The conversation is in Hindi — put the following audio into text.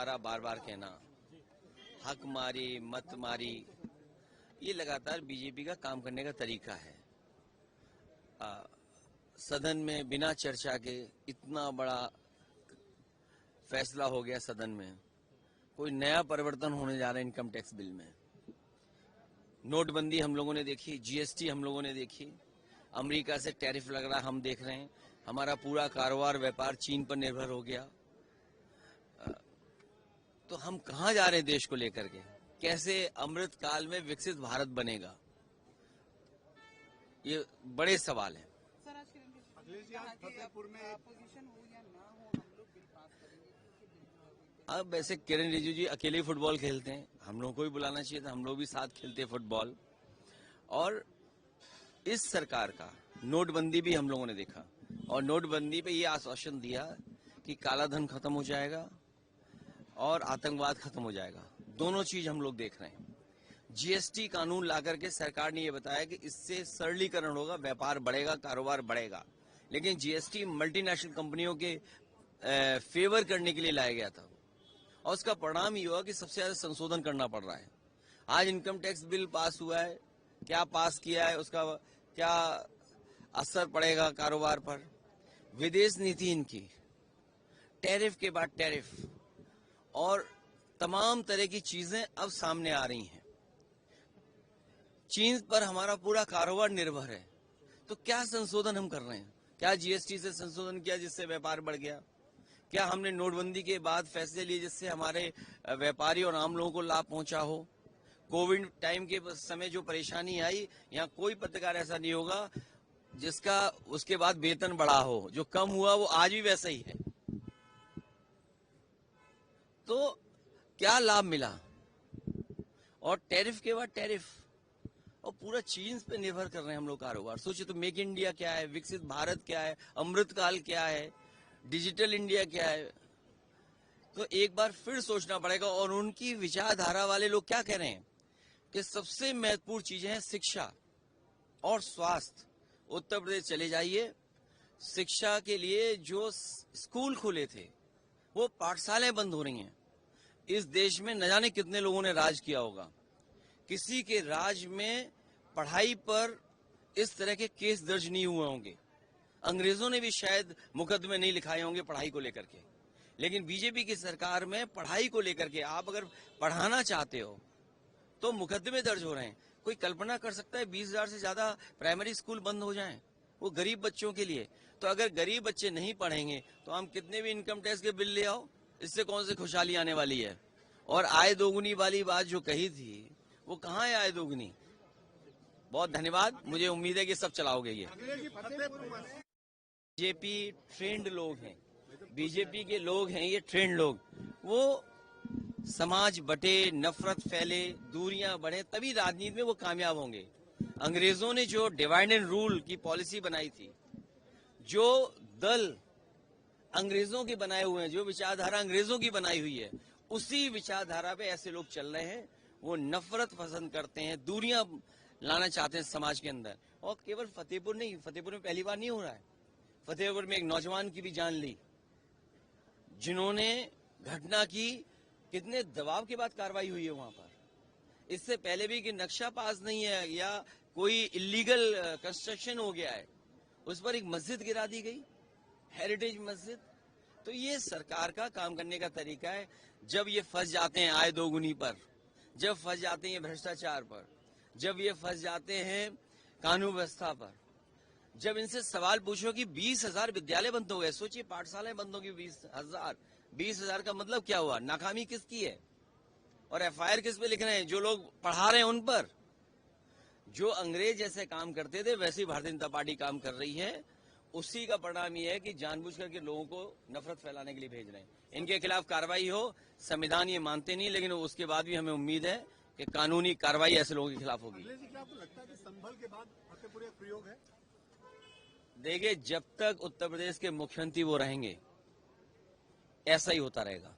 दोबारा बार बार कहना, हक मारी मत मारी, ये लगातार बीजेपी का काम करने का तरीका है। सदन में बिना चर्चा के इतना बड़ा फैसला हो गया सदन में। कोई नया परिवर्तन होने जा रहा है इनकम टैक्स बिल में। नोटबंदी हम लोगों ने देखी, जीएसटी हम लोगों ने देखी, अमेरिका से टैरिफ लग रहा हम देख रहे हैं, हमारा पूरा कारोबार व्यापार चीन पर निर्भर हो गया। तो हम कहां जा रहे हैं देश को लेकर के? कैसे अमृत काल में विकसित भारत बनेगा, ये बड़े सवाल हैं। सर, आज फतेहपुर में अपोजिशन हो या ना हो, हम लोग बिल पास करेंगे। अब वैसे किरण रिजिजू जी अकेले ही फुटबॉल खेलते हैं, हम लोग को भी बुलाना चाहिए था, हम लोग भी साथ खेलते हैं फुटबॉल। और इस सरकार का नोटबंदी भी हम लोगों ने देखा, और नोटबंदी पे ये आश्वासन दिया कि काला धन खत्म हो जाएगा और आतंकवाद खत्म हो जाएगा। दोनों चीज हम लोग देख रहे हैं। जीएसटी कानून लाकर के सरकार ने ये बताया कि इससे सरलीकरण होगा, व्यापार बढ़ेगा, कारोबार बढ़ेगा। लेकिन जीएसटी मल्टीनेशनल कंपनियों के फेवर करने के लिए लाया गया था, और उसका परिणाम ये हुआ कि सबसे ज्यादा संशोधन करना पड़ रहा है। आज इनकम टैक्स बिल पास हुआ है, क्या पास किया है, उसका क्या असर पड़ेगा कारोबार पर। विदेश नीति इनकी, टैरिफ के बाद टैरिफ, और तमाम तरह की चीजें अब सामने आ रही हैं। चीन पर हमारा पूरा कारोबार निर्भर है, तो क्या संशोधन हम कर रहे हैं? क्या जीएसटी से संशोधन किया जिससे व्यापार बढ़ गया? क्या हमने नोटबंदी के बाद फैसले लिए जिससे हमारे व्यापारी और आम लोगों को लाभ पहुंचा हो? कोविड टाइम के समय जो परेशानी आई, यहाँ कोई पत्रकार ऐसा नहीं होगा जिसका उसके बाद वेतन बढ़ा हो। जो कम हुआ वो आज भी वैसा ही है। तो क्या लाभ मिला? और टैरिफ के बाद टैरिफ, और पूरा चीन पे निर्भर कर रहे हैं हम लोग कारोबार। सोचिए तो, मेक इंडिया क्या है, विकसित भारत क्या है, अमृतकाल क्या है, डिजिटल इंडिया क्या है? तो एक बार फिर सोचना पड़ेगा। और उनकी विचारधारा वाले लोग क्या कह रहे हैं कि सबसे महत्वपूर्ण चीजें हैं शिक्षा और स्वास्थ्य। उत्तर प्रदेश चले जाइए, शिक्षा के लिए जो स्कूल खुले थे वो पाठशालाएं बंद हो रही हैं। इस देश में न जाने कितने लोगों ने राज किया होगा, किसी के राज में पढ़ाई पर इस तरह के केस दर्ज नहीं हुए होंगे। अंग्रेजों ने भी शायद मुकदमे नहीं लिखाए होंगे पढ़ाई को लेकर के, लेकिन बीजेपी की सरकार में पढ़ाई को लेकर के आप अगर पढ़ाना चाहते हो तो मुकदमे दर्ज हो रहे हैं। कोई कल्पना कर सकता है 20,000 से ज्यादा प्राइमरी स्कूल बंद हो जाएं, वो गरीब बच्चों के लिए? तो अगर गरीब बच्चे नहीं पढ़ेंगे तो हम कितने भी इनकम टैक्स के बिल ले आओ, इससे कौन सी खुशहाली आने वाली है? और आय दोगुनी वाली बात जो कही थी, वो कहाँ है आय दोगुनी? बहुत धन्यवाद, मुझे उम्मीद है कि सब चलाओगे ये। बीजेपी ट्रेंड लोग हैं, बीजेपी के लोग हैं ये ट्रेंड लोग। वो समाज बटे, नफरत फैले, दूरियां बढ़े, तभी राजनीति में वो कामयाब होंगे। अंग्रेजों ने जो डिवाइड एंड रूल की पॉलिसी बनाई थी, जो दल अंग्रेजों के बनाए हुए हैं, जो विचारधारा अंग्रेजों की बनाई हुई है, उसी विचारधारा पे ऐसे लोग चल रहे हैं। वो नफरत पसंद करते हैं, दूरियां लाना चाहते हैं समाज के अंदर। और केवल फतेहपुर नहीं, फतेहपुर में पहली बार नहीं हो रहा है। फतेहपुर में एक नौजवान की भी जान ली, जिन्होंने घटना की, कितने दबाव के बाद कार्रवाई हुई है वहां पर। इससे पहले भी कि नक्शा पास नहीं है या कोई इलीगल कंस्ट्रक्शन हो गया है, उस पर एक मस्जिद गिरा दी गई, हेरिटेज मस्जिद। तो ये सरकार का काम करने का तरीका है। जब ये फंस जाते हैं आय दोगुनी पर, जब फंस जाते हैं भ्रष्टाचार पर, जब ये फंस जाते हैं कानून व्यवस्था पर, जब इनसे सवाल पूछो कि 20,000 विद्यालय बंद हो गए, सोचिए पाठशालाएं बंद होगी 20,000 का मतलब क्या हुआ? नाकामी किसकी है? और एफआईआर किस पे लिख रहे हैं? जो लोग पढ़ा रहे हैं उन पर। जो अंग्रेज जैसे काम करते थे वैसे ही भारतीय जनता पार्टी काम कर रही है। उसी का परिणाम ये है कि जानबूझ करके लोगों को नफरत फैलाने के लिए भेज रहे हैं। इनके खिलाफ कार्रवाई हो, संविधान ये मानते नहीं, लेकिन उसके बाद भी हमें उम्मीद है कि कानूनी कार्रवाई ऐसे लोगों के खिलाफ होगी। आपको लगता है कि संभल के बाद फतेहपुर एक प्रयोग है? देखिए, जब तक उत्तर प्रदेश के मुख्यमंत्री वो रहेंगे ऐसा ही होता रहेगा।